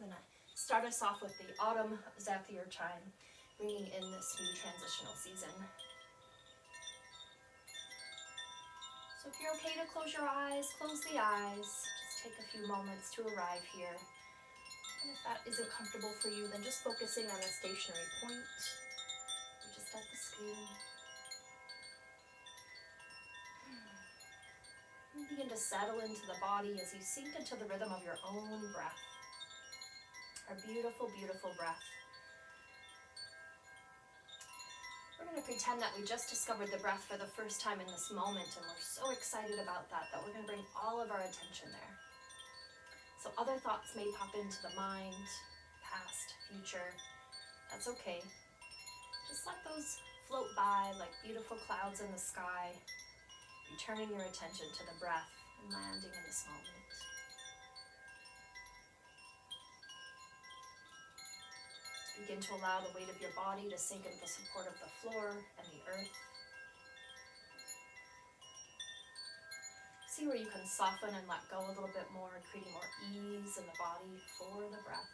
I'm going to start us off with the autumn Zephyr chime, bringing in this new transitional season. So if you're okay to close your eyes, close the eyes. Just take a few moments to arrive here. And if that isn't comfortable for you, then just focusing on a stationary point, or just at the screen. And begin to settle into the body as you sink into the rhythm of your own breath. Our beautiful, beautiful breath. We're going to pretend that we just discovered the breath for the first time in this moment, and we're so excited about that we're going to bring all of our attention there. So other thoughts may pop into the mind, past, future. That's okay. Just let those float by like beautiful clouds in the sky, returning your attention to the breath and landing in this moment. Begin to allow the weight of your body to sink into the support of the floor and the earth. See where you can soften and let go a little bit more, creating more ease in the body for the breath.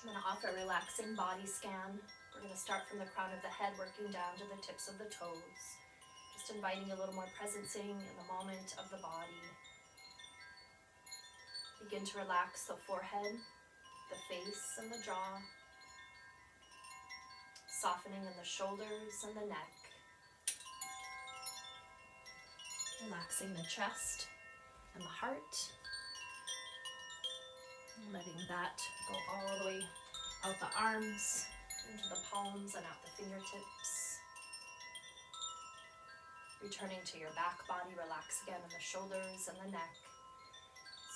I'm going to offer a relaxing body scan. We're going to start from the crown of the head, working down to the tips of the toes. Just inviting a little more presencing in the moment of the body. Begin to relax the forehead, the face, and the jaw. Softening in the shoulders and the neck. Relaxing the chest and the heart. Letting that go all the way out the arms, into the palms and out the fingertips. Returning to your back body, relax again in the shoulders and the neck.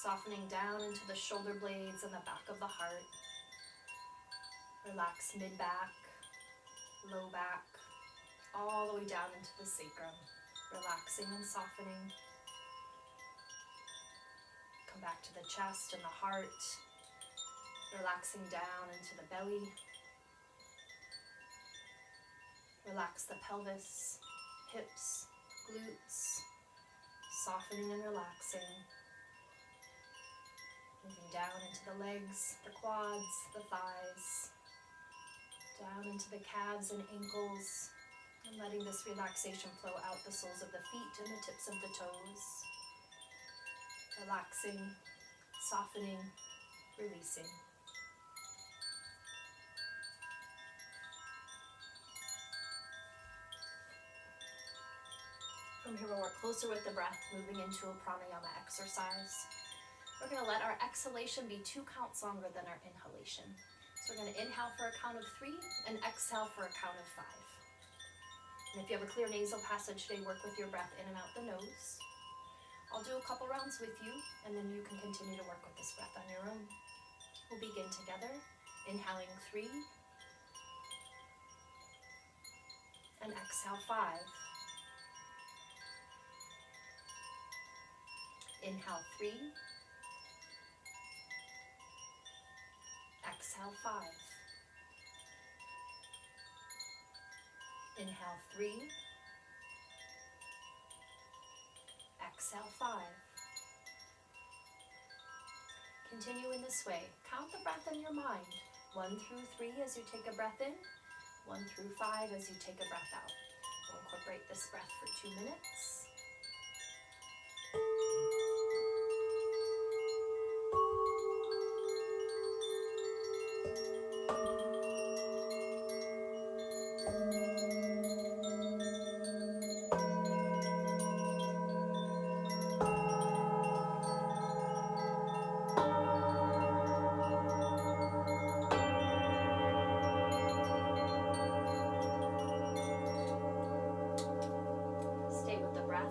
Softening down into the shoulder blades and the back of the heart. Relax mid-back, low back, all the way down into the sacrum. Relaxing and softening. Come back to the chest and the heart. Relaxing down into the belly. Relax the pelvis, hips, glutes, softening and relaxing. Moving down into the legs, the quads, the thighs, down into the calves and ankles, and letting this relaxation flow out the soles of the feet and the tips of the toes. Relaxing, softening, releasing. From here we'll work closer with the breath, moving into a pranayama exercise. We're going to let our exhalation be 2 counts longer than our inhalation. So we're going to inhale for a count of 3 and exhale for a count of 5. And if you have a clear nasal passage today, work with your breath in and out the nose. I'll do a couple rounds with you, and then you can continue to work with this breath on your own. We'll begin together, inhaling 3 and exhale 5. Inhale 3, exhale 5. Inhale 3, exhale 5. Continue in this way. Count the breath in your mind. 1 through 3 as you take a breath in, 1 through 5 as you take a breath out. We'll incorporate this breath for 2 minutes. Stay with the breath.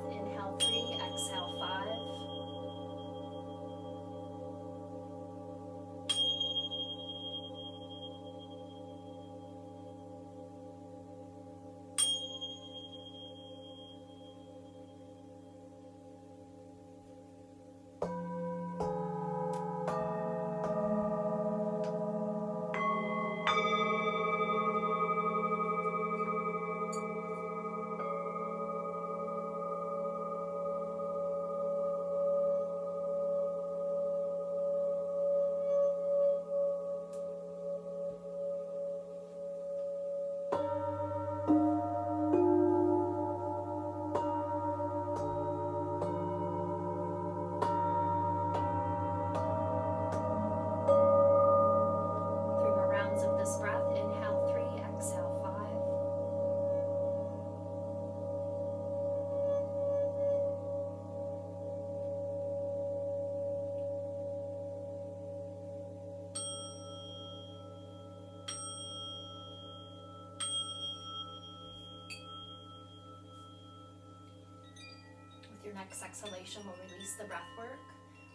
With your next exhalation, we'll release the breath work,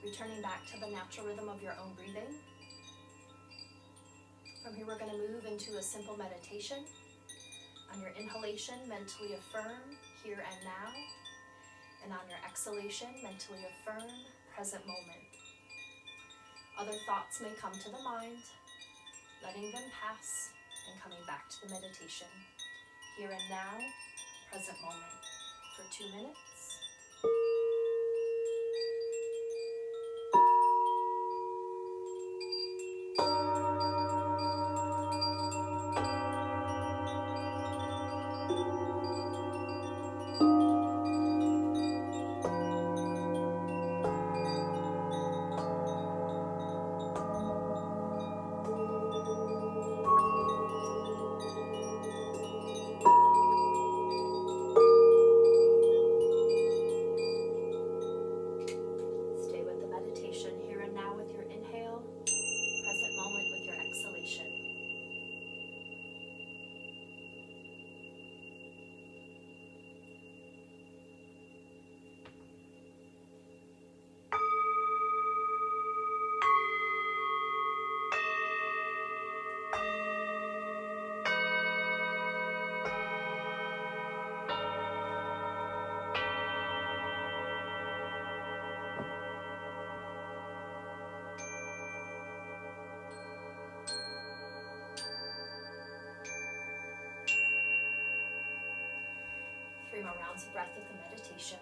returning back to the natural rhythm of your own breathing. From here, we're going to move into a simple meditation. On your inhalation, mentally affirm here and now. And on your exhalation, mentally affirm present moment. Other thoughts may come to the mind, letting them pass and coming back to the meditation. Here and now, present moment for 2 minutes. Stay with the meditation here and now with your inhale, present moment with your exhalation. Three more rounds of breath with the meditation.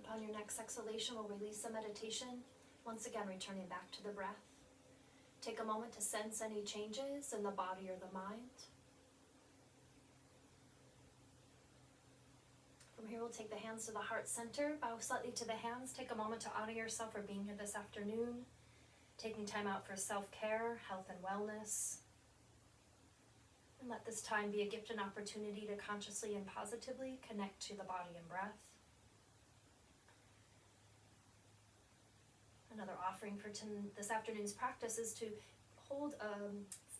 Upon your next exhalation, we'll release the meditation, once again returning back to the breath. Take a moment to sense any changes in the body or the mind. From here, we'll take the hands to the heart center, bow slightly to the hands. Take a moment to honor yourself for being here this afternoon, taking time out for self-care, health and wellness. And let this time be a gift and opportunity to consciously and positively connect to the body and breath. Another offering for this afternoon's practice is to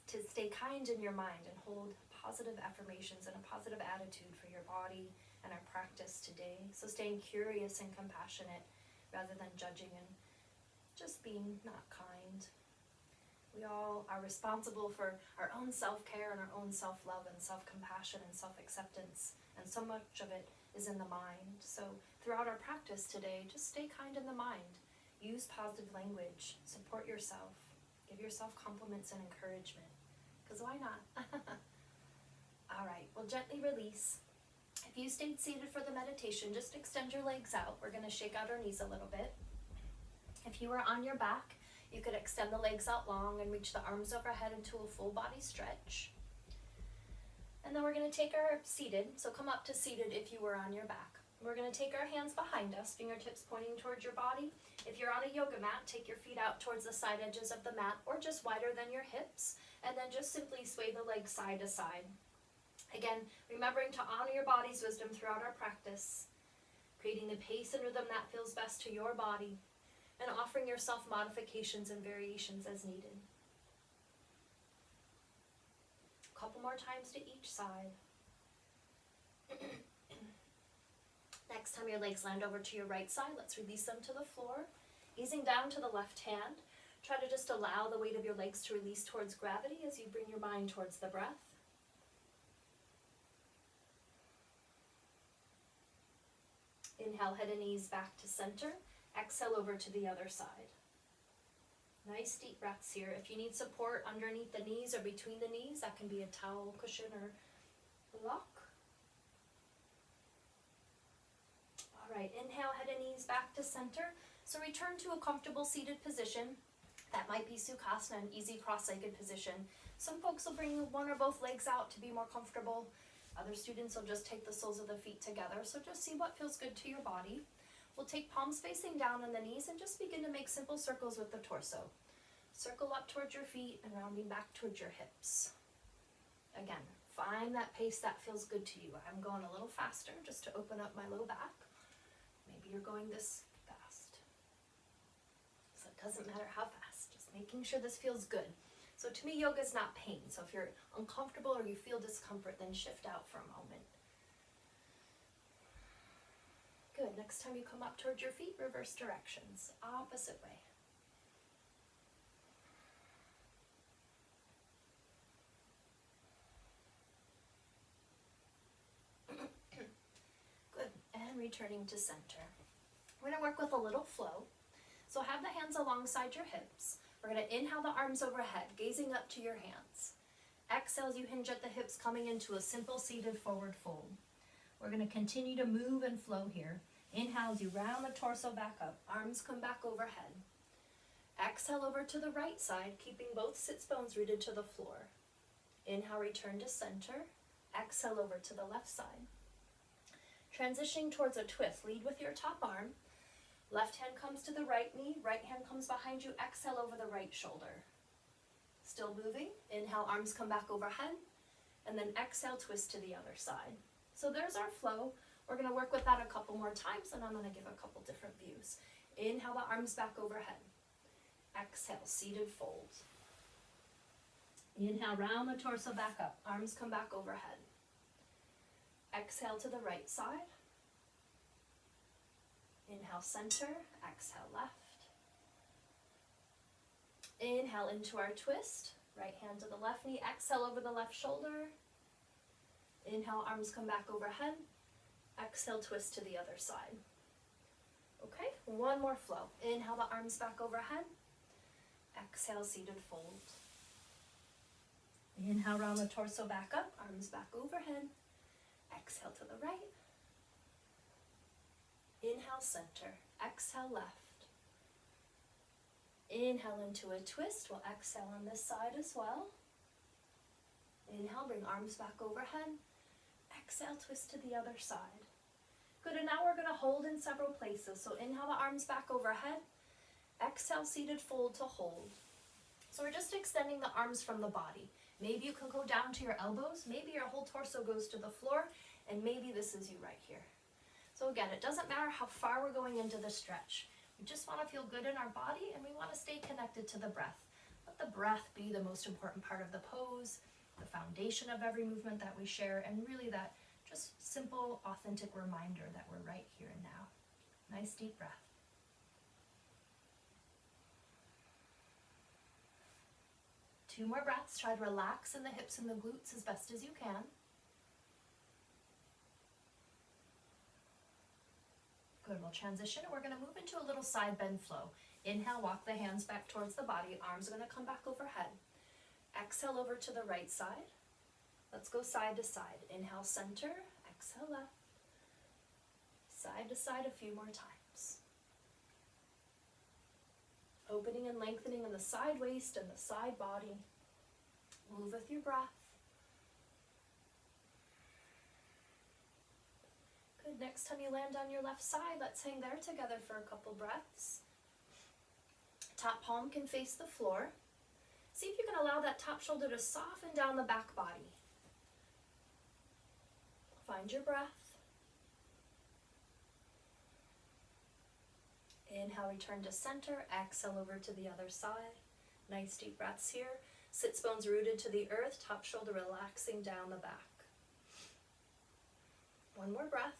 to stay kind in your mind and hold positive affirmations and a positive attitude for your body and our practice today. So staying curious and compassionate rather than judging and just being not kind. We all are responsible for our own self-care and our own self-love and self-compassion and self-acceptance, and so much of it is in the mind. So throughout our practice today, just stay kind in the mind. Use positive language, support yourself, give yourself compliments and encouragement, because why not? All right, we'll gently release. If you stayed seated for the meditation, just extend your legs out. We're going to shake out our knees a little bit. If you are on your back, you could extend the legs out long and reach the arms overhead into a full body stretch. And then we're going to take our seated, so come up to seated if you were on your back. We're going to take our hands behind us, fingertips pointing towards your body. If you're on a yoga mat, take your feet out towards the side edges of the mat or just wider than your hips, and then just simply sway the legs side to side. Again, remembering to honor your body's wisdom throughout our practice, creating the pace and rhythm that feels best to your body, and offering yourself modifications and variations as needed. A couple more times to each side. Next time your legs land over to your right side, let's release them to the floor. Easing down to the left hand, try to just allow the weight of your legs to release towards gravity as you bring your mind towards the breath. Inhale, head and knees back to center. Exhale over to the other side. Nice deep breaths here. If you need support underneath the knees or between the knees, that can be a towel, cushion, or block. All right, inhale, head and knees back to center. So return to a comfortable seated position. That might be Sukhasana, an easy cross-legged position. Some folks will bring one or both legs out to be more comfortable. Other students will just take the soles of the feet together. So just see what feels good to your body. We'll take palms facing down on the knees and just begin to make simple circles with the torso. Circle up towards your feet and rounding back towards your hips. Again, find that pace that feels good to you. I'm going a little faster just to open up my low back. Maybe Maybe you're going this fast. So it doesn't matter how fast, just making sure this feels good. So to me, yoga is not pain. So if you're uncomfortable or you feel discomfort, then shift out for a moment. Good. Next time you come up towards your feet, reverse directions, opposite way. Good. And returning to center. We're going to work with a little flow. So have the hands alongside your hips. We're going to inhale the arms overhead, gazing up to your hands. Exhale as you hinge at the hips, coming into a simple seated forward fold. We're going to continue to move and flow here. Inhale as you round the torso back up. Arms come back overhead. Exhale over to the right side, keeping both sits bones rooted to the floor. Inhale, return to center. Exhale over to the left side. Transitioning towards a twist. Lead with your top arm. Left hand comes to the right knee. Right hand comes behind you. Exhale over the right shoulder. Still moving. Inhale, arms come back overhead. And then exhale, twist to the other side. So there's our flow. We're going to work with that a couple more times, and I'm going to give a couple different views. Inhale the arms back overhead. Exhale, seated fold. Inhale, round the torso back up. Arms come back overhead. Exhale to the right side. Inhale, center. Exhale, left. Inhale into our twist. Right hand to the left knee. Exhale over the left shoulder. Inhale, arms come back overhead. Exhale, twist to the other side. Okay, one more flow. Inhale the arms back overhead. Exhale, seated fold. Inhale, round the torso back up. Arms back overhead. Exhale to the right. Inhale, center. Exhale, left. Inhale into a twist. We'll exhale on this side as well. Inhale, bring arms back overhead. Exhale, twist to the other side. Good, and now we're going to hold in several places. So inhale the arms back overhead. Exhale, seated fold to hold. So we're just extending the arms from the body. Maybe you can go down to your elbows. Maybe your whole torso goes to the floor. And maybe this is you right here. So again, it doesn't matter how far we're going into the stretch. We just want to feel good in our body, and we want to stay connected to the breath. Let the breath be the most important part of the pose, the foundation of every movement that we share, and really that just simple, authentic reminder that we're right here and now. Nice deep breath. Two more breaths. Try to relax in the hips and the glutes as best as you can. Good, we'll transition and we're going to move into a little side bend flow. Inhale, walk the hands back towards the body. Arms are going to come back overhead. Exhale over to the right side. Let's go side to side. Inhale, center. Exhale, left. Side to side a few more times. Opening and lengthening in the side waist and the side body. Move with your breath. Good. Next time you land on your left side, let's hang there together for a couple breaths. Top palm can face the floor. See if you can allow that top shoulder to soften down the back body. Find your breath. Inhale, return to center. Exhale over to the other side. Nice deep breaths here. Sits bones rooted to the earth, top shoulder relaxing down the back. One more breath.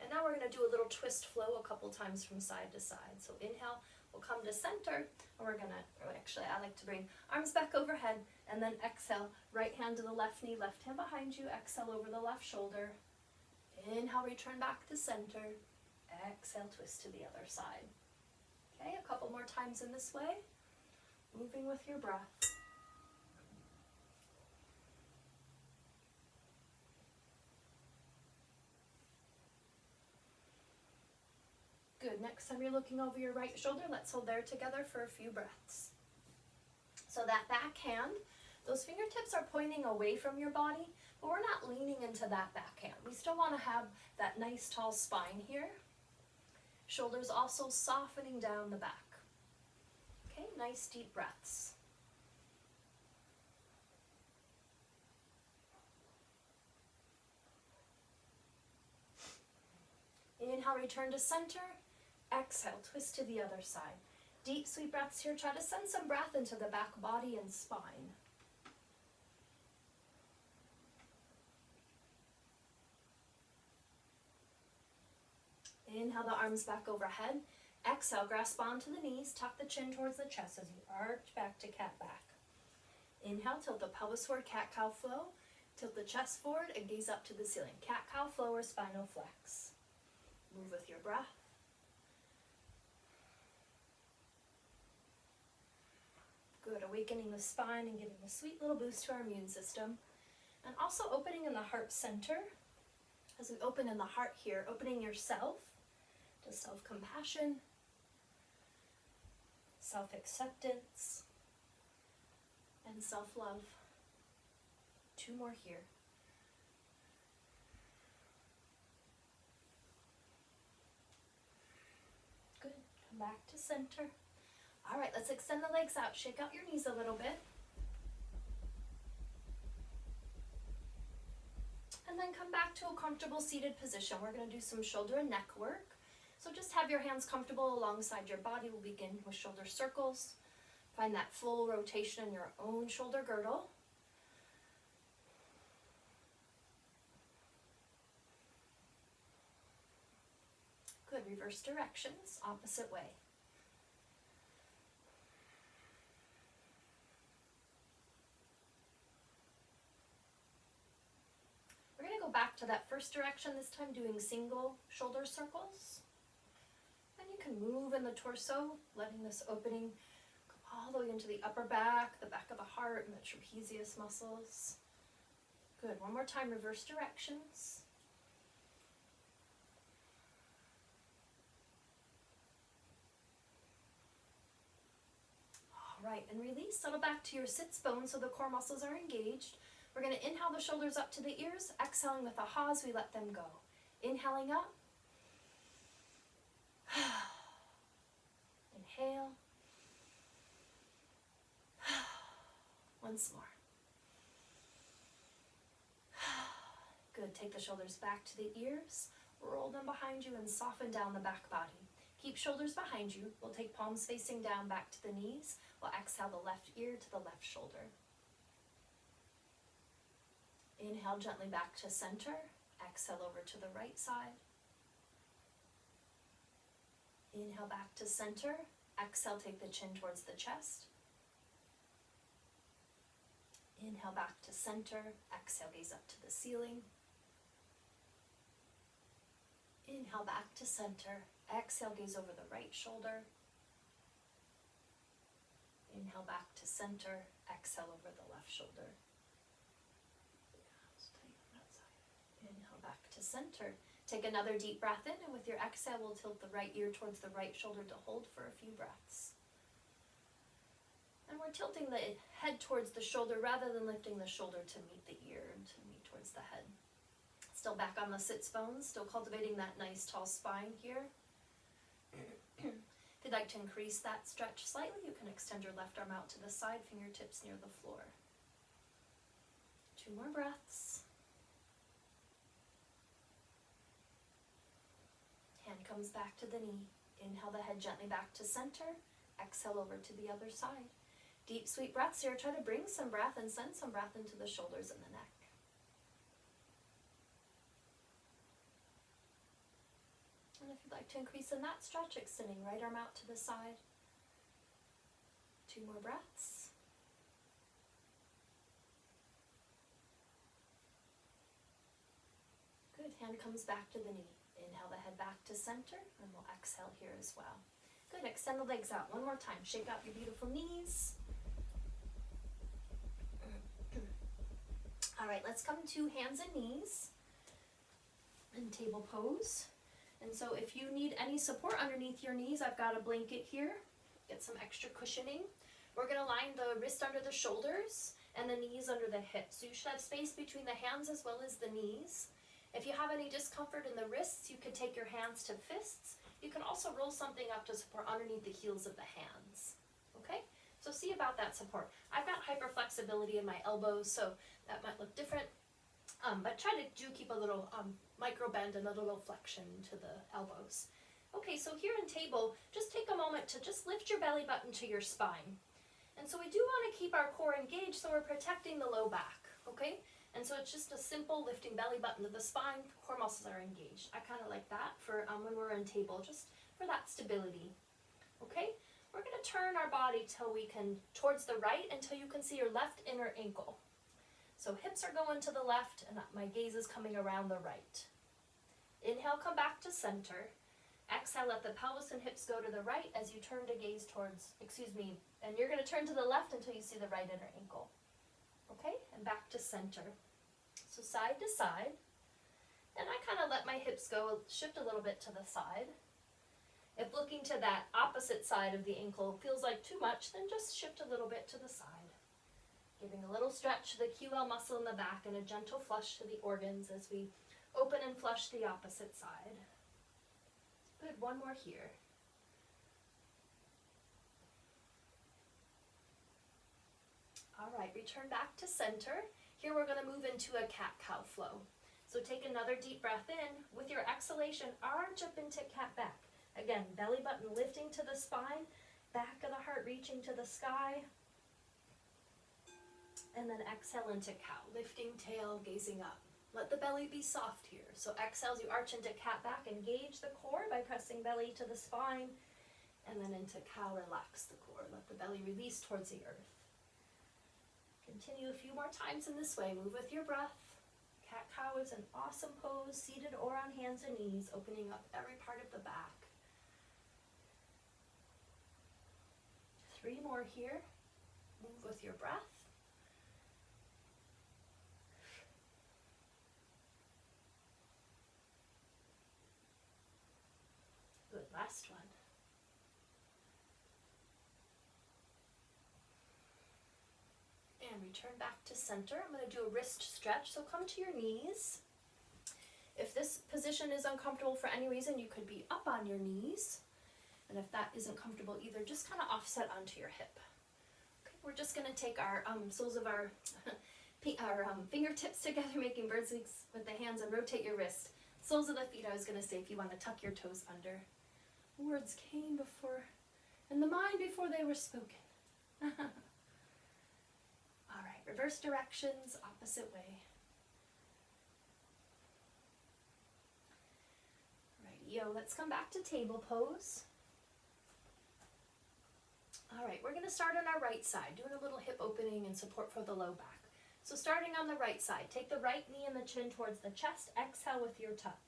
And now we're going to do a little twist flow a couple times from side to side. So inhale, we'll come to center, and we're going to, actually I like to bring arms back overhead, and then exhale, right hand to the left knee, left hand behind you, exhale over the left shoulder. Inhale, return back to center. Exhale, twist to the other side. Okay, a couple more times in this way, moving with your breath. Good, next time you're looking over your right shoulder, let's hold there together for a few breaths. So that back hand, those fingertips are pointing away from your body, but we're not leaning into that back hand. We still want to have that nice tall spine here. Shoulders also softening down the back. Okay, nice deep breaths. Inhale. Inhale, return to center. Exhale, twist to the other side. Deep, sweet breaths here. Try to send some breath into the back body and spine. Inhale the arms back overhead. Exhale, grasp onto the knees, tuck the chin towards the chest as you arch back to cat back. Inhale, tilt the pelvis forward, cat-cow flow. Tilt the chest forward and gaze up to the ceiling. Cat-cow flow or spinal flex. Move with your breath. Good, awakening the spine and giving a sweet little boost to our immune system. And also opening in the heart center. As we open in the heart here, opening yourself to self-compassion, self-acceptance, and self-love. 2 more here. Good, come back to center. All right, let's extend the legs out. Shake out your knees a little bit. And then come back to a comfortable seated position. We're going to do some shoulder and neck work. So just have your hands comfortable alongside your body. We'll begin with shoulder circles. Find that full rotation in your own shoulder girdle. Good, reverse directions, opposite way. We're going to go back to that first direction, this time doing single shoulder circles. And you can move in the torso, letting this opening go all the way into the upper back of the heart, and the trapezius muscles. Good, one more time, reverse directions. All right, and release, settle back to your sits bones so the core muscles are engaged. We're going to inhale the shoulders up to the ears, exhaling with a ha as we let them go. Inhaling up. Inhale. Once more. Good, take the shoulders back to the ears, roll them behind you and soften down the back body. Keep shoulders behind you. We'll take palms facing down back to the knees. We'll exhale the left ear to the left shoulder. Inhale gently back to center. Exhale over to the right side. Inhale back to center. Exhale, take the chin towards the chest. Inhale back to center. Exhale, gaze up to the ceiling. Inhale back to center. Exhale, gaze over the right shoulder. Inhale back to center. Exhale over the left shoulder. Inhale back to center. Take another deep breath in, and with your exhale, we'll tilt the right ear towards the right shoulder to hold for a few breaths. And we're tilting the head towards the shoulder rather than lifting the shoulder to meet the ear and to meet towards the head. Still back on the sits bones, still cultivating that nice tall spine here. If you'd like to increase that stretch slightly, you can extend your left arm out to the side, fingertips near the floor. 2 more breaths. Hand comes back to the knee. Inhale the head gently back to center. Exhale over to the other side. Deep, sweet breaths here. Try to bring some breath and send some breath into the shoulders and the neck. And if you'd like to increase in that stretch, extending right arm out to the side. 2 more breaths. Good, hand comes back to the knee. Inhale the head back to center, and we'll exhale here as well. Good, extend the legs out one more time. Shake out your beautiful knees. All right, let's come to hands and knees in table pose. And so if you need any support underneath your knees, I've got a blanket here. Get some extra cushioning. We're gonna line the wrist under the shoulders and the knees under the hips. So you should have space between the hands as well as the knees. If you have any discomfort in the wrists, you could take your hands to fists. You can also roll something up to support underneath the heels of the hands. Okay? So see about that support. I've got hyperflexibility in my elbows, so that might look different But try to keep a little micro bend and a little flexion to the elbows. Okay, so here in table, just take a moment to just lift your belly button to your spine. And so we do want to keep our core engaged, so we're protecting the low back, okay? And so it's just a simple lifting belly button to the spine, core muscles are engaged. I kind of like that for when we're in table, just for that stability, okay? We're going to turn our body till we can, towards the right, until you can see your left inner ankle. So hips are going to the left, and my gaze is coming around the right. Inhale, come back to center. Exhale, let the pelvis and hips go to the right as you turn to gaze towards, and you're going to turn to the left until you see the right inner ankle. Okay, and back to center. So side to side, and I kind of let my hips go, shift a little bit to the side. If looking to that opposite side of the ankle feels like too much, then just shift a little bit to the side. Giving a little stretch to the QL muscle in the back and a gentle flush to the organs as we open and flush the opposite side. Good, one more here. All right, return back to center. Here we're going to move into a cat-cow flow. So take another deep breath in. With your exhalation, arch up into cat back. Again, belly button lifting to the spine, back of the heart reaching to the sky. And then exhale into cow, lifting tail, gazing up. Let the belly be soft here. So exhale as you arch into cat back, engage the core by pressing belly to the spine. And then into cow, relax the core. Let the belly release towards the earth. Continue a few more times in this way. Move with your breath. Cat-cow is an awesome pose, seated or on hands and knees, opening up every part of the back. 3 more here. Move with your breath. Good, last one. And return back to center. I'm going to do a wrist stretch, so come to your knees. If this position is uncomfortable for any reason, you could be up on your knees. And if that isn't comfortable either, just kind of offset onto your hip. Okay, we're just going to take our soles of our fingertips together, making bird's legs with the hands, and rotate your wrist. Soles of the feet, I was going to say, if you want to tuck your toes under. Words came before, and the mind before they were spoken. All right, reverse directions, opposite way. Righty-o, let's come back to table pose. All right, we're going to start on our right side, doing a little hip opening and support for the low back. So starting on the right side, take the right knee and the chin towards the chest, exhale with your tuck.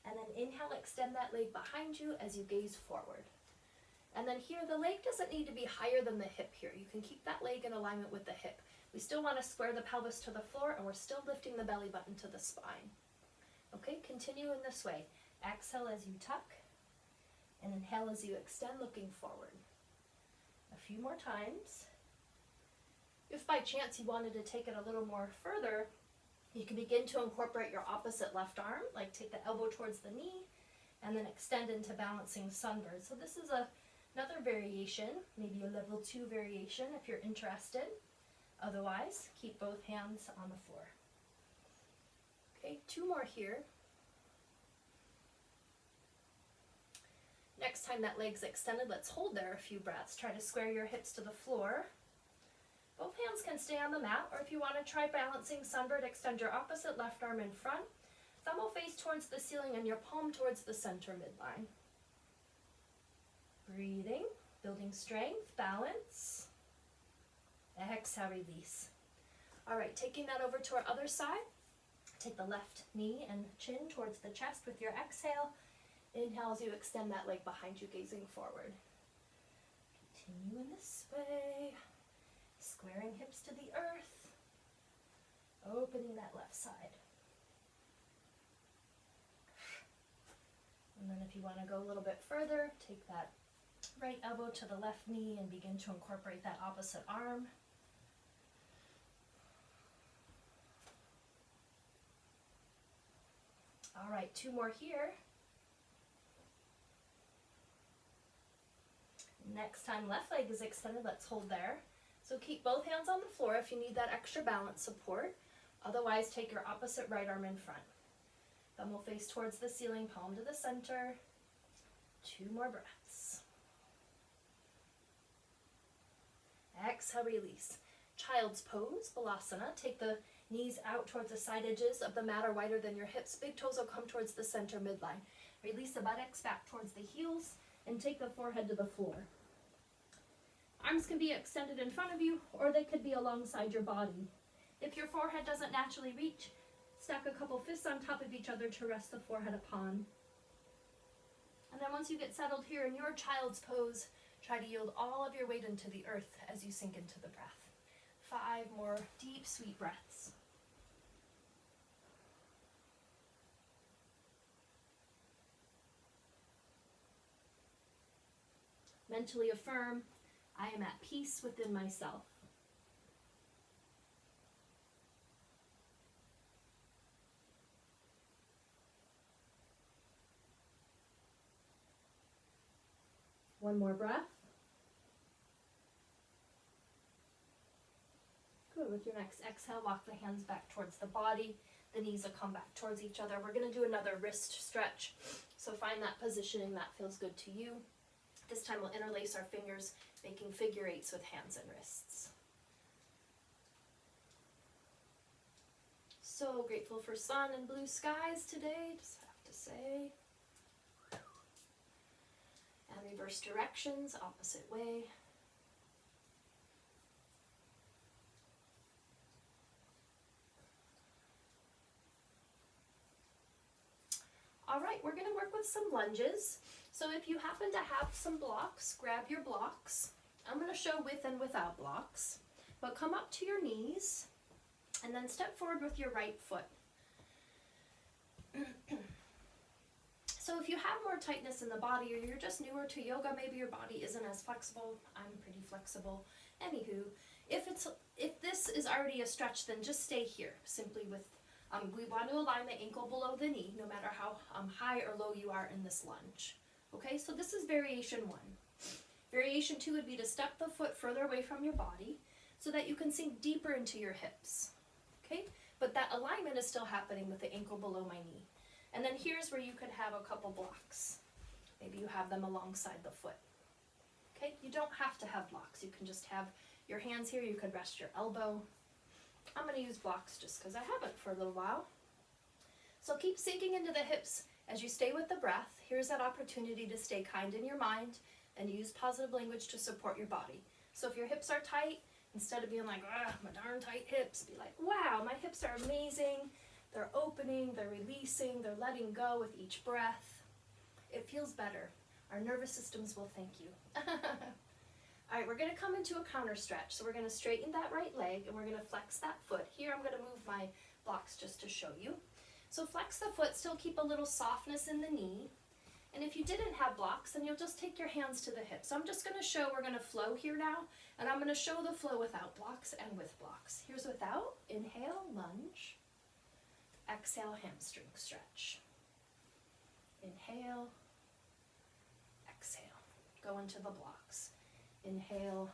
And then inhale, extend that leg behind you as you gaze forward. And then here, the leg doesn't need to be higher than the hip here. You can keep that leg in alignment with the hip. We still want to square the pelvis to the floor, and we're still lifting the belly button to the spine. Okay, continue in this way. Exhale as you tuck, and inhale as you extend, looking forward. A few more times. If by chance you wanted to take it a little more further, you can begin to incorporate your opposite left arm, like take the elbow towards the knee, and then extend into balancing sunbird. So this is another variation, maybe a level 2 variation if you're interested. Otherwise, keep both hands on the floor. Okay, 2 more here. Next time that leg's extended, let's hold there a few breaths. Try to square your hips to the floor. Both hands can stay on the mat, or if you want to try balancing sunbird, extend your opposite left arm in front. Thumb will face towards the ceiling and your palm towards the center midline. Breathing, building strength, balance. Exhale, release. All right, taking that over to our other side. Take the left knee and chin towards the chest with your exhale. Inhale as you extend that leg behind you, gazing forward. Continue in this way. Squaring hips to the earth. Opening that left side. And then if you want to go a little bit further, take that right elbow to the left knee and begin to incorporate that opposite arm. All right, 2 more here. Next time left leg is extended, let's hold there. So keep both hands on the floor if you need that extra balance support. Otherwise, take your opposite right arm in front. Thumb will face towards the ceiling, palm to the center. 2 more breaths. Exhale, release. Child's pose, Balasana. Take the knees out towards the side edges of the mat or wider than your hips. Big toes will come towards the center midline. Release the buttocks back towards the heels and take the forehead to the floor. Arms can be extended in front of you or they could be alongside your body. If your forehead doesn't naturally reach, stack a couple fists on top of each other to rest the forehead upon. And then once you get settled here in your child's pose, try to yield all of your weight into the earth as you sink into the breath. 5 more deep, sweet breaths. Mentally affirm, I am at peace within myself. One more breath. Good. With your next exhale, walk the hands back towards the body. The knees will come back towards each other. We're going to do another wrist stretch. So find that positioning that feels good to you. This time we'll interlace our fingers, making figure 8s with hands and wrists. So grateful for sun and blue skies today, just have to say. And reverse directions, opposite way. All right, we're going to work with some lunges. So if you happen to have some blocks, grab your blocks. I'm going to show with and without blocks. But come up to your knees and then step forward with your right foot. So if you have more tightness in the body or you're just newer to yoga, maybe your body isn't as flexible. I'm pretty flexible. Anywho, if this is already a stretch, then just stay here, simply with, we want to align the ankle below the knee, no matter how high or low you are in this lunge. Okay, so this is variation 1. Variation 2 would be to step the foot further away from your body so that you can sink deeper into your hips. Okay, but that alignment is still happening with the ankle below my knee. And then here's where you could have a couple blocks. Maybe you have them alongside the foot. Okay, you don't have to have blocks. You can just have your hands here. You could rest your elbow. I'm going to use blocks just because I haven't for a little while. So keep sinking into the hips as you stay with the breath. Here's that opportunity to stay kind in your mind and use positive language to support your body. So if your hips are tight, instead of being like, my darn tight hips, be like, wow, my hips are amazing. They're opening, they're releasing, they're letting go with each breath. It feels better. Our nervous systems will thank you. All right, we're going to come into a counter stretch. So we're going to straighten that right leg and we're going to flex that foot. Here I'm going to move my blocks just to show you. So flex the foot, still keep a little softness in the knee. And if you didn't have blocks, then you'll just take your hands to the hips. So I'm just going to show, we're going to flow here now. And I'm going to show the flow without blocks and with blocks. Here's without. Inhale, lunge. Exhale, hamstring stretch. Inhale, exhale. Go into the blocks. Inhale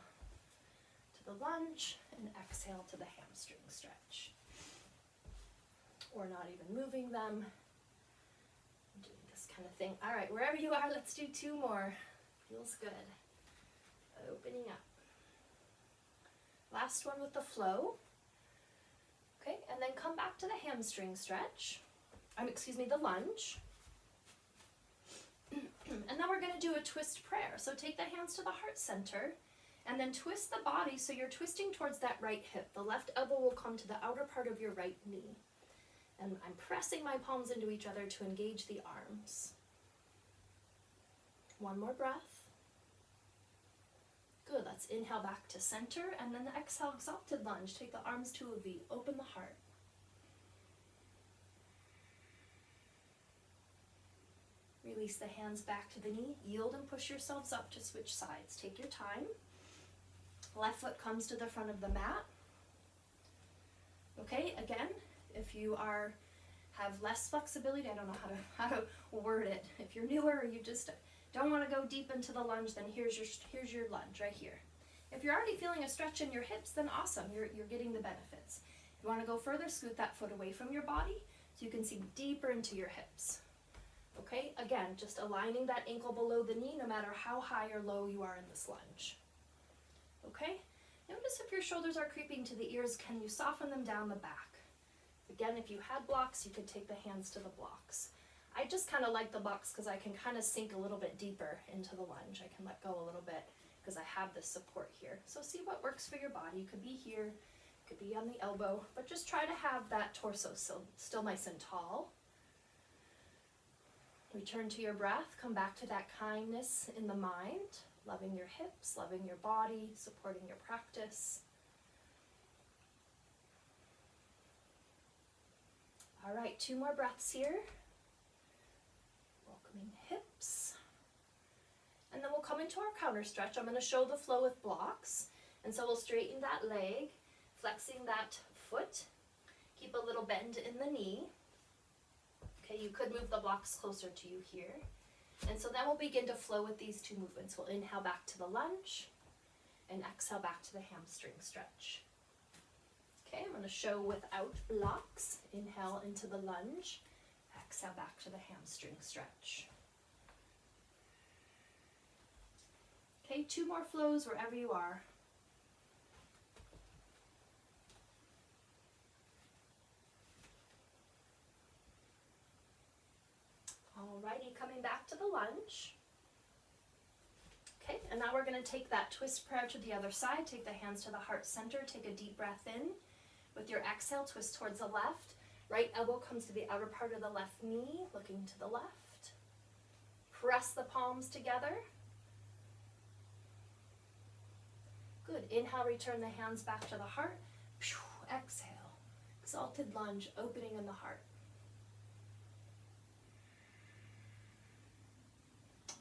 to the lunge and exhale to the hamstring stretch. Or not even moving them. Doing this kind of thing. All right, wherever you are, let's do 2 more. Feels good. Opening up. Last one with the flow. Okay, and then come back to the hamstring stretch. The lunge. And then we're going to do a twist prayer. So take the hands to the heart center and then twist the body so you're twisting towards that right hip. The left elbow will come to the outer part of your right knee. And I'm pressing my palms into each other to engage the arms. 1 more breath. Good, let's inhale back to center and then exhale, exalted lunge. Take the arms to a V, open the heart. Release the hands back to the knee, yield and push yourselves up to switch sides. Take your time. Left foot comes to the front of the mat. Okay, again, if you have less flexibility, I don't know how to word it. If you're newer or you just don't want to go deep into the lunge, then here's your lunge right here. If you're already feeling a stretch in your hips, then awesome, you're getting the benefits. If you want to go further, scoot that foot away from your body so you can sink deeper into your hips. Okay, again, just aligning that ankle below the knee no matter how high or low you are in this lunge. Okay, notice if your shoulders are creeping to the ears, can you soften them down the back? Again, if you had blocks, you could take the hands to the blocks. I just kind of like the blocks because I can kind of sink a little bit deeper into the lunge. I can let go a little bit because I have this support here. So see what works for your body. You could be here, you could be on the elbow, but just try to have that torso still nice and tall. Return to your breath, come back to that kindness in the mind, loving your hips, loving your body, supporting your practice. All right, 2 more breaths here. Welcoming hips. And then we'll come into our counter stretch. I'm going to show the flow with blocks. And so we'll straighten that leg, flexing that foot. Keep a little bend in the knee. Okay, you could move the blocks closer to you here. And so then we'll begin to flow with these 2 movements. We'll inhale back to the lunge and exhale back to the hamstring stretch. Okay, I'm going to show without blocks. Inhale into the lunge, exhale back to the hamstring stretch. Okay, 2 more flows wherever you are. Alrighty, coming back to the lunge. Okay, and now we're going to take that twist prayer to the other side. Take the hands to the heart center. Take a deep breath in. With your exhale, twist towards the left. Right elbow comes to the outer part of the left knee, looking to the left. Press the palms together. Good. Inhale, return the hands back to the heart. Exhale. Exalted lunge, opening in the heart.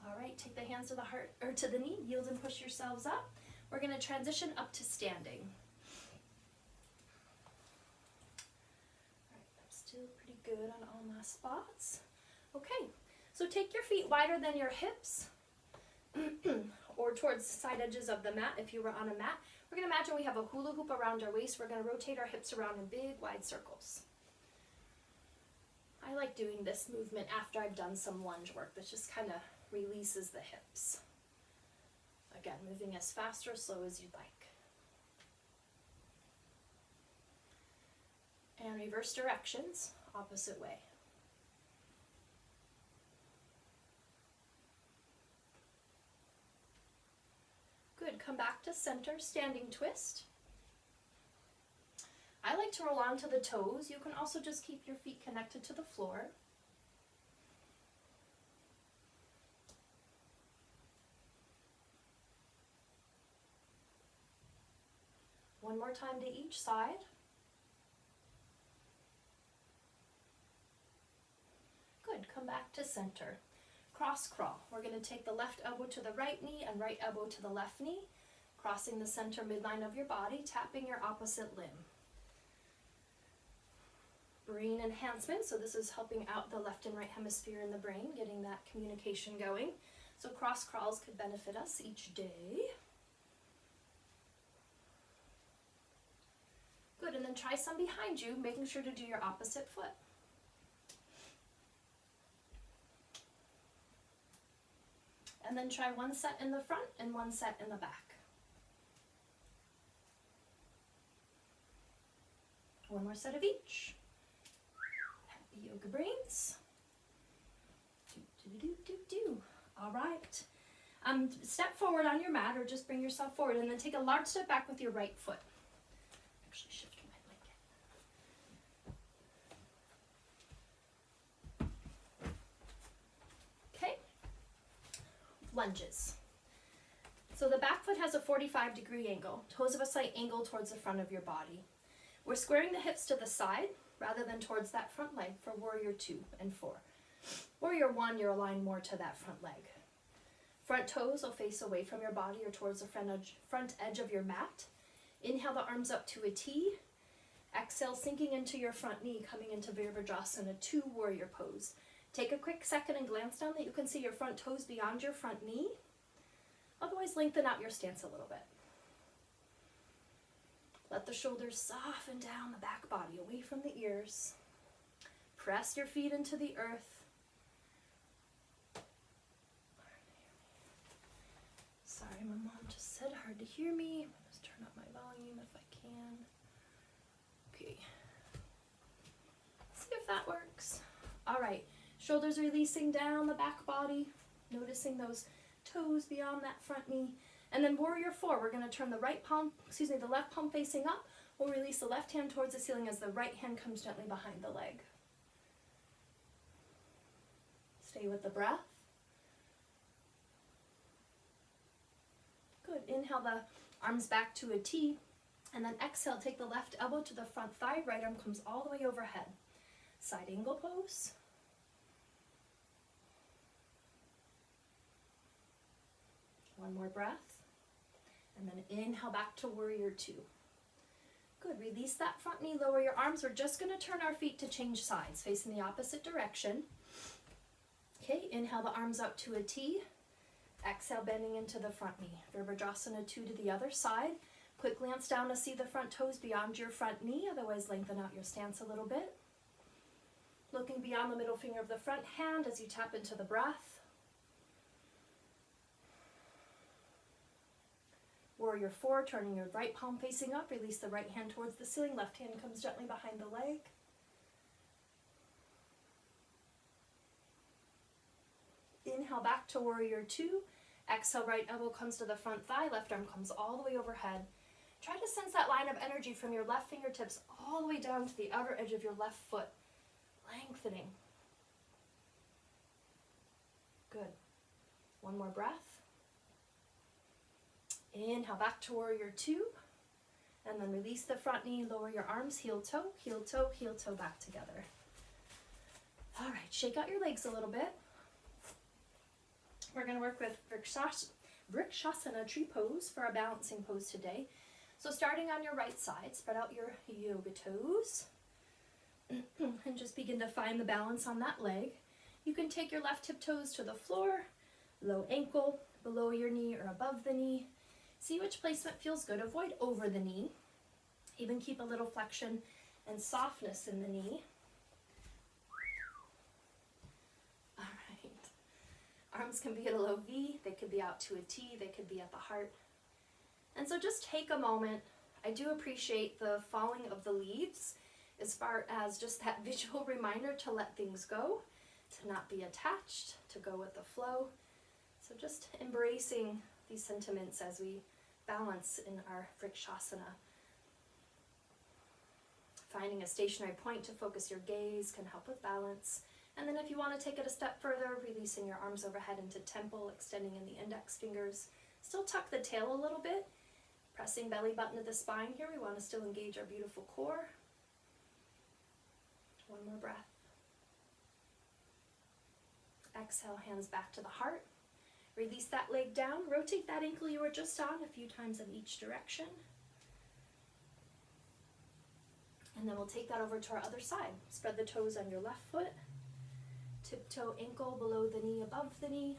All right, take the hands to the heart or to the knee, yield and push yourselves up. We're going to transition up to standing. All right, I'm still pretty good on all my spots. Okay, so take your feet wider than your hips or towards the side edges of the mat if you were on a mat. We're going to imagine we have a hula hoop around our waist. We're going to rotate our hips around in big, wide circles. I like doing this movement after I've done some lunge work. That just kind of releases the hips. Again, moving as fast or slow as you'd like. And reverse directions, opposite way. Good, come back to center, standing twist. I like to roll onto the toes. You can also just keep your feet connected to the floor. One more time to each side. Good, come back to center. Cross crawl. We're going to take the left elbow to the right knee and right elbow to the left knee, crossing the center midline of your body, tapping your opposite limb. Brain enhancement, so this is helping out the left and right hemisphere in the brain, getting that communication going. So cross crawls could benefit us each day. Good, and then try some behind you, making sure to do your opposite foot. And then try one set in the front and one set in the back. One more set of each. Happy yoga brains. All right. Step forward on your mat or just bring yourself forward and then take a large step back with your right foot. Actually shift my blanket. Okay. Lunges. So the back foot has a 45-degree angle. Toes of a slight angle towards the front of your body. We're squaring the hips to the side rather than towards that front leg for warrior 2 and 4. Warrior 1, you're aligned more to that front leg. Front toes will face away from your body or towards the front edge of your mat. Inhale the arms up to a T. Exhale, sinking into your front knee, coming into Virabhadrasana 2 warrior pose. Take a quick second and glance down that you can see your front toes beyond your front knee. Otherwise, lengthen out your stance a little bit. Let the shoulders soften down the back body, away from the ears. Press your feet into the earth. Sorry, my mom just said hard to hear me. I'm going to turn up my volume if I can. Okay. See if that works. All right. Shoulders releasing down the back body. Noticing those toes beyond that front knee. And then warrior four, we're going to turn the the left palm facing up. We'll release the left hand towards the ceiling as the right hand comes gently behind the leg. Stay with the breath. Good. Inhale the arms back to a T. And then exhale, take the left elbow to the front thigh. Right arm comes all the way overhead. Side angle pose. One more breath. And then inhale back to warrior two. Good. Release that front knee, lower your arms. We're just going to turn our feet to change sides, facing the opposite direction. Okay, inhale the arms up to a T. Exhale, bending into the front knee. Virabhadrasana 2 to the other side. Quick glance down to see the front toes beyond your front knee. Otherwise, lengthen out your stance a little bit. Looking beyond the middle finger of the front hand as you tap into the breath. Warrior four, turning your right palm facing up. Release the right hand towards the ceiling. Left hand comes gently behind the leg. Inhale back to warrior two. Exhale, right elbow comes to the front thigh. Left arm comes all the way overhead. Try to sense that line of energy from your left fingertips all the way down to the outer edge of your left foot. Lengthening. Good. One more breath. Inhale back to warrior two. And then release the front knee, lower your arms, heel toe, heel toe, heel toe back together. All right, shake out your legs a little bit. We're going to work with Vrikshasana tree pose for our balancing pose today. So starting on your right side, spread out your yoga toes and just begin to find the balance on that leg. You can take your left tip toes to the floor, low ankle, below your knee or above the knee. See which placement feels good. Avoid over the knee. Even keep a little flexion and softness in the knee. All right. Arms can be at a low V. They could be out to a T. They could be at the heart. And so just take a moment. I do appreciate the falling of the leaves as far as just that visual reminder to let things go, to not be attached, to go with the flow. So just embracing these sentiments as we balance in our Vrikshasana. Finding a stationary point to focus your gaze can help with balance. And then if you want to take it a step further, releasing your arms overhead into temple, extending in the index fingers. Still tuck the tail a little bit. Pressing belly button to the spine here. We want to still engage our beautiful core. One more breath. Exhale, hands back to the heart. Release that leg down. Rotate that ankle you were just on a few times in each direction. And then we'll take that over to our other side. Spread the toes on your left foot. Tiptoe ankle below the knee, above the knee.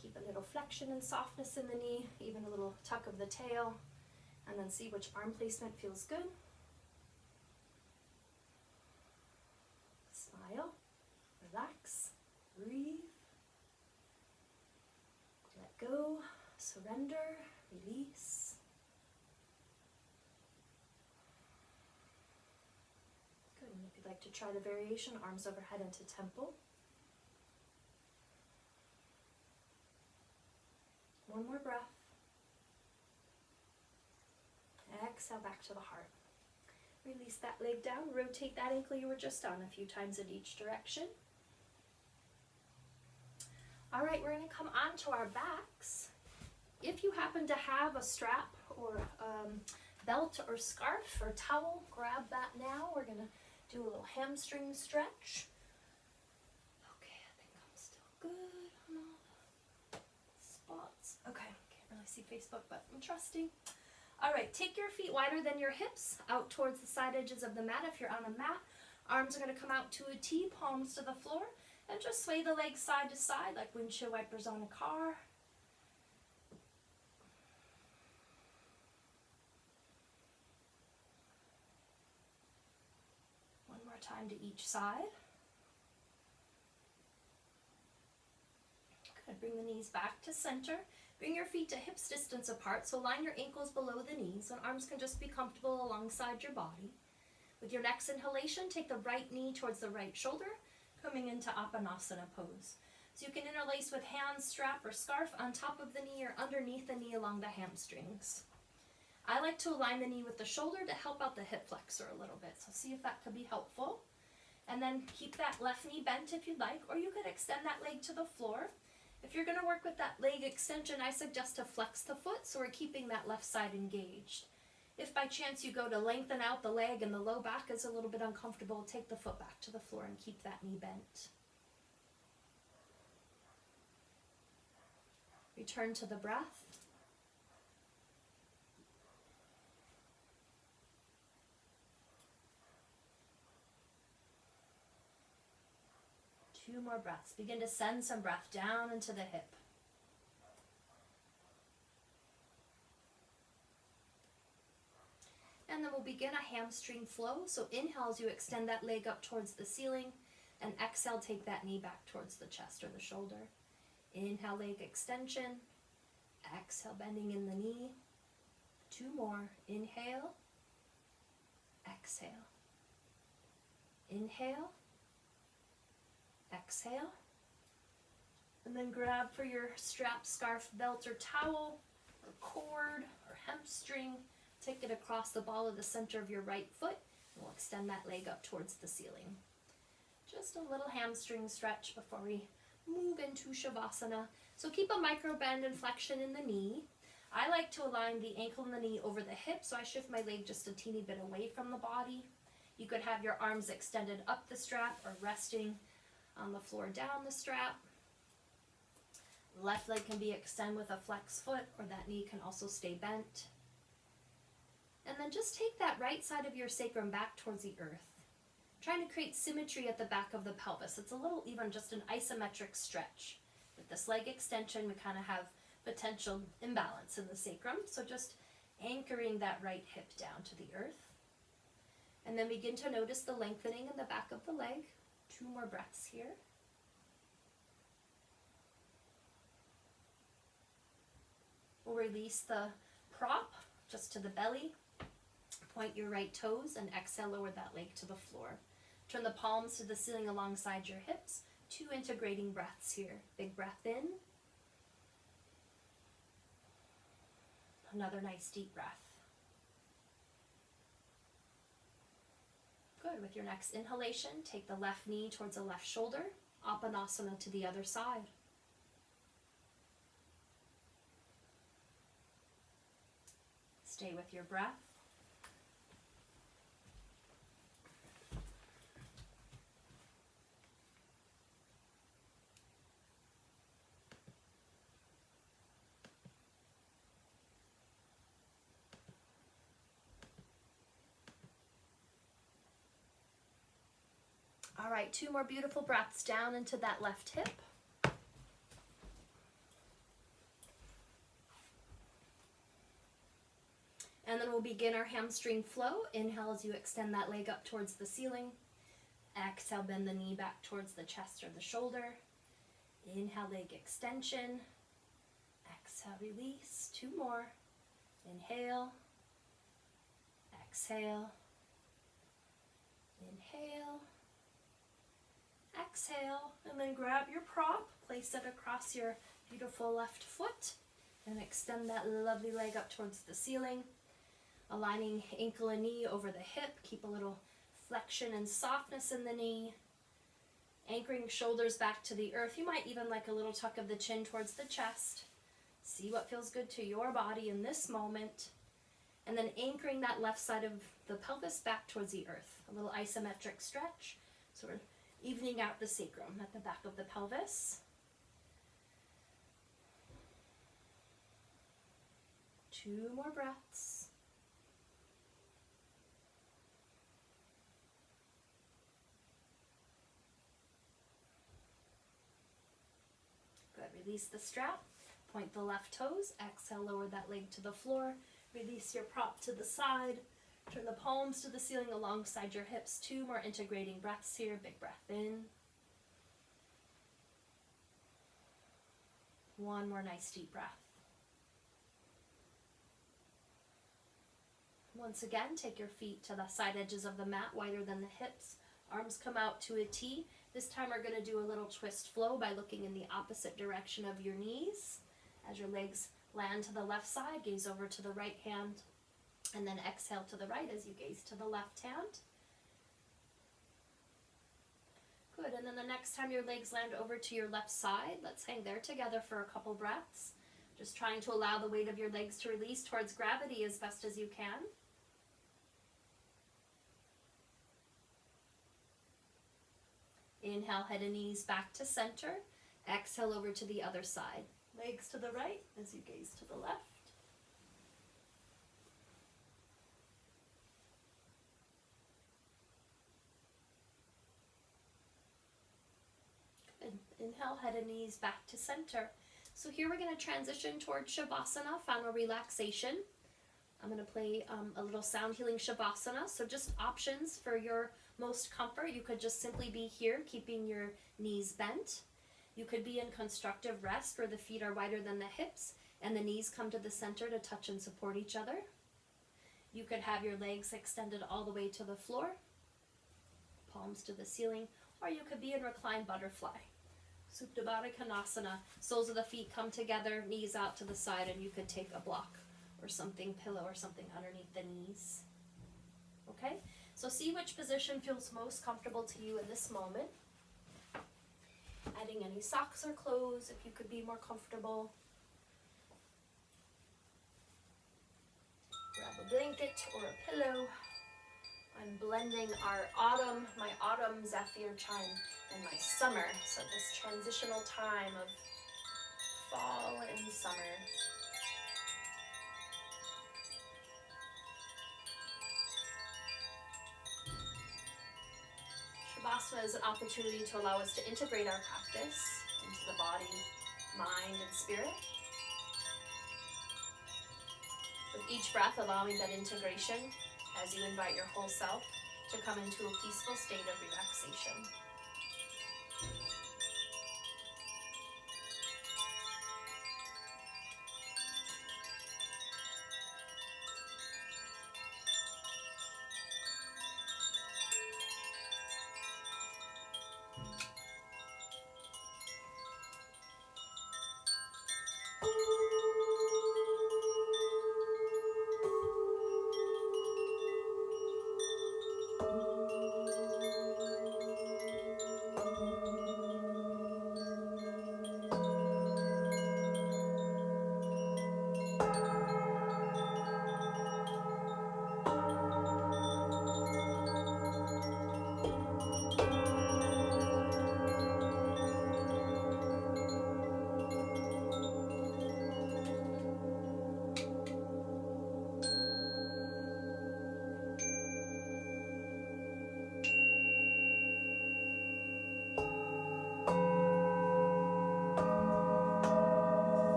Keep a little flexion and softness in the knee, even a little tuck of the tail. And then see which arm placement feels good. Smile, relax, breathe. Let go, surrender, release. Good, and if you'd like to try the variation, arms overhead into temple. One more breath. Exhale back to the heart. Release that leg down, rotate that ankle you were just on a few times in each direction. All right, we're going to come on to our backs. If you happen to have a strap or belt or scarf or towel, grab that now. We're going to do a little hamstring stretch. Okay, I think I'm still good on all the spots. Okay, can't really see Facebook, but I'm trusting. All right, take your feet wider than your hips, out towards the side edges of the mat. If you're on a mat, arms are going to come out to a T, palms to the floor, and just sway the legs side to side like windshield wipers on a car. time to each side. Good, bring the knees back to center. Bring your feet to hips distance apart, so line your ankles below the knees, and arms can just be comfortable alongside your body. With your next inhalation, take the right knee towards the right shoulder, coming into Apanasana pose. So you can interlace with hand, strap, or scarf on top of the knee or underneath the knee along the hamstrings. I like to align the knee with the shoulder to help out the hip flexor a little bit, so see if that could be helpful. And then keep that left knee bent if you'd like, or you could extend that leg to the floor. If you're going to work with that leg extension, I suggest to flex the foot so we're keeping that left side engaged. If by chance you go to lengthen out the leg and the low back is a little bit uncomfortable, take the foot back to the floor and keep that knee bent. Return to the breath. Two more breaths. Begin to send some breath down into the hip. And then we'll begin a hamstring flow. So inhale as you extend that leg up towards the ceiling, and exhale, take that knee back towards the chest or the shoulder. Inhale, leg extension. Exhale, bending in the knee. Two more. Inhale. Exhale. Inhale. Exhale. And then grab for your strap, scarf, belt, or towel, or cord, or hamstring. Take it across the ball of the center of your right foot, and we'll extend that leg up towards the ceiling. Just a little hamstring stretch before we move into Shavasana. So keep a micro bend and flexion in the knee. I like to align the ankle and the knee over the hip, so I shift my leg just a teeny bit away from the body. You could have your arms extended up the strap or resting on the floor down the strap. Left leg can be extended with a flex foot, or that knee can also stay bent. And then just take that right side of your sacrum back towards the earth, trying to create symmetry at the back of the pelvis. It's a little even just an isometric stretch. With this leg extension, we kind of have potential imbalance in the sacrum, so just anchoring that right hip down to the earth. And then begin to notice the lengthening in the back of the leg. Two more breaths here. We'll release the prop just to the belly. Point your right toes and exhale, lower that leg to the floor. Turn the palms to the ceiling alongside your hips. Two integrating breaths here. Big breath in. Another nice deep breath. Good. With your next inhalation, take the left knee towards the left shoulder. Apanasana to the other side. Stay with your breath. All right, two more beautiful breaths down into that left hip. And then we'll begin our hamstring flow. Inhale as you extend that leg up towards the ceiling. Exhale, bend the knee back towards the chest or the shoulder. Inhale, leg extension. Exhale, release. Two more. Inhale. Exhale. Inhale. Exhale, and then grab your prop, place it across your beautiful left foot, and extend that lovely leg up towards the ceiling. Aligning ankle and knee over the hip, keep a little flexion and softness in the knee. Anchoring shoulders back to the earth. You might even like a little tuck of the chin towards the chest. See what feels good to your body in this moment. And then anchoring that left side of the pelvis back towards the earth. A little isometric stretch. So we're evening out the sacrum at the back of the pelvis. Two more breaths. Good, release the strap, point the left toes, exhale, lower that leg to the floor, release your prop to the side, Turn the palms to the ceiling alongside your hips. 2 more integrating breaths here. Big breath in. 1 more nice deep breath. Once again, take your feet to the side edges of the mat, wider than the hips. Arms come out to a T. This time we're going to do a little twist flow by looking in the opposite direction of your knees. As your legs land to the left side, gaze over to the right hand, and then exhale to the right as you gaze to the left hand. Good, and then the next time your legs land over to your left side, let's hang there together for a couple breaths. Just trying to allow the weight of your legs to release towards gravity as best as you can. Inhale, head and knees back to center. Exhale over to the other side. Legs to the right as you gaze to the left. Good. Inhale, head and knees back to center. So here we're going to transition towards Shavasana, final relaxation. I'm going to play a little sound healing Shavasana. So just options for your most comfort. You could just simply be here, keeping your knees bent. You could be in constructive rest where the feet are wider than the hips and the knees come to the center to touch and support each other. You could have your legs extended all the way to the floor, palms to the ceiling, or you could be in reclined butterfly. Supta Baddha Konasana. Soles of the feet come together, knees out to the side, and you could take a block or something, pillow or something underneath the knees. Okay? So see which position feels most comfortable to you in this moment. Adding any socks or clothes if you could be more comfortable. Grab a blanket or a pillow. I'm blending my autumn zephyr chime and my summer. So this transitional time of fall and summer. Shavasana is an opportunity to allow us to integrate our practice into the body, mind, and spirit. With each breath, allowing that integration as you invite your whole self to come into a peaceful state of relaxation.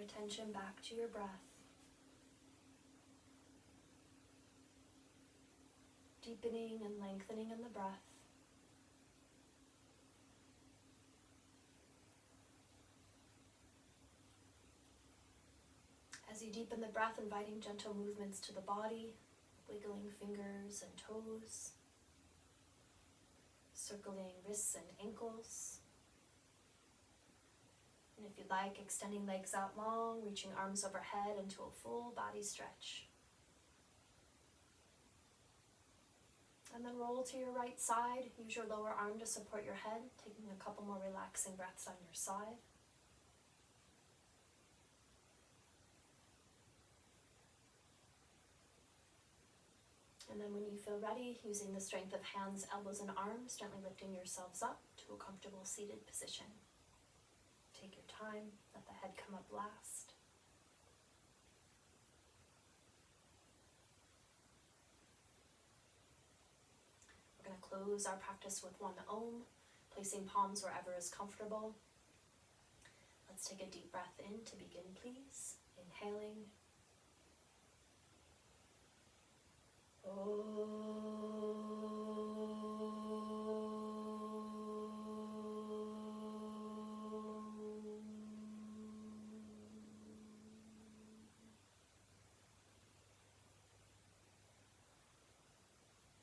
attention back to your breath. Deepening and lengthening in the breath. As you deepen the breath, inviting gentle movements to the body, wiggling fingers and toes, circling wrists and ankles. And if you'd like, extending legs out long, reaching arms overhead into a full body stretch. And then roll to your right side. Use your lower arm to support your head, taking a couple more relaxing breaths on your side. And then when you feel ready, using the strength of hands, elbows, and arms, gently lifting yourselves up to a comfortable seated position. Take your time, let the head come up last. We're going to close our practice with one Om, placing palms wherever is comfortable. Let's take a deep breath in to begin, please. Inhaling.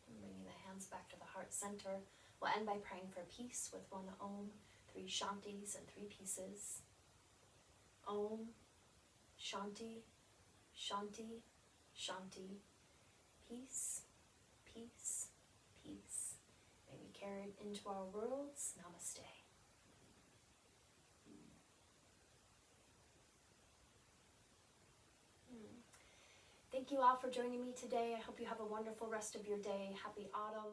Bringing the hands back to the heart center. We'll end by praying for peace with one Om, 3 Shantis and 3 pieces. Om, Shanti, Shanti, Shanti. Peace, peace, peace. May we carry it into our worlds. Namaste. Thank you all for joining me today. I hope you have a wonderful rest of your day. Happy autumn.